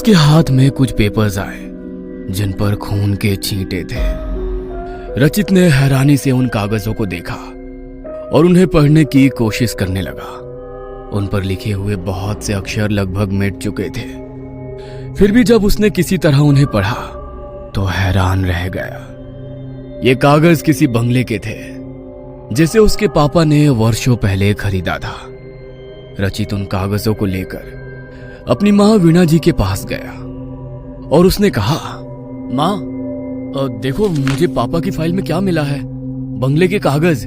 उसके हाथ में कुछ पेपर्स आए जिन पर खून के छींटे थे। रचित ने हैरानी से उन कागजों को देखा और उन्हें पढ़ने की कोशिश करने लगा। उन पर लिखे हुए बहुत से अक्षर लगभग मिट चुके थे। फिर भी जब उसने किसी तरह उन्हें पढ़ा तो हैरान रह गया। ये कागज किसी बंगले के थे जिसे उसके पापा ने वर्षों पहले खरीदा था। रचित उन कागजों को लेकर अपनी माँ वीणा जी के पास गया और उसने कहा, माँ देखो मुझे पापा की फाइल में क्या मिला है, बंगले के कागज।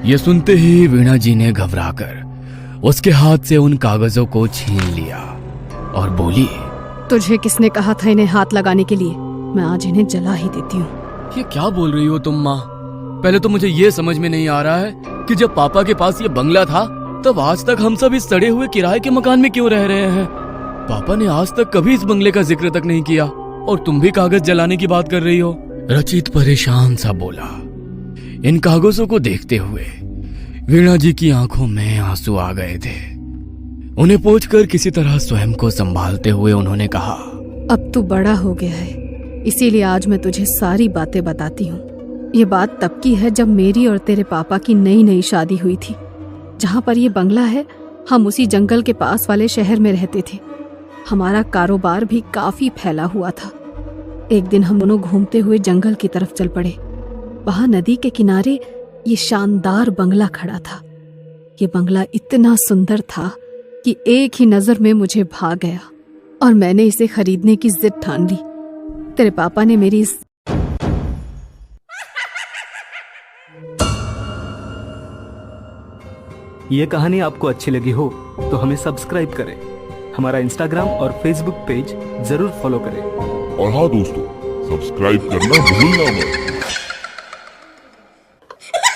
ये सुनते ही वीणा जी ने घबराकर उसके हाथ से उन कागजों को छीन लिया और बोली, तुझे किसने कहा था इन्हें हाथ लगाने के लिए? मैं आज इन्हें जला ही देती हूँ। ये क्या बोल रही हो तुम माँ? पहले तो मुझे ये समझ में नहीं आ रहा है कि जब पापा के पास ये बंगला था तब आज तक हम सब इस सड़े हुए किराए के मकान में क्यों रह रहे हैं? पापा ने आज तक कभी इस बंगले का जिक्र तक नहीं किया और तुम भी कागज जलाने की बात कर रही हो। रचित परेशान सा बोला। इन कागजों को देखते हुए वीणा जी की आंखों में आंसू आ गए थे। उन्हें पोंछकर किसी तरह स्वयं को संभालते हुए उन्होंने कहा, अब तू बड़ा हो गया है, इसीलिए आज मैं तुझे सारी बातें बताती हूँ। ये बात तब की है जब मेरी और तेरे पापा की नई नई शादी हुई थी। जहाँ पर ये बंगला है हम उसी जंगल के पास वाले शहर में रहते थे। हमारा कारोबार भी काफी फैला हुआ था। एक दिन हम दोनों घूमते हुए जंगल की तरफ चल पड़े। वहां नदी के किनारे ये शानदार बंगला खड़ा था। ये बंगला इतना सुंदर था कि एक ही नजर में मुझे भा गया और मैंने इसे खरीदने की जिद ठान ली। तेरे पापा ने मेरी इस ये कहानी आपको अच्छी लगी हो तो हमें सब्सक्राइब करें, हमारा इंस्टाग्राम और फेसबुक पेज जरूर फॉलो करें। और हाँ दोस्तों, सब्सक्राइब करना भूलना मत।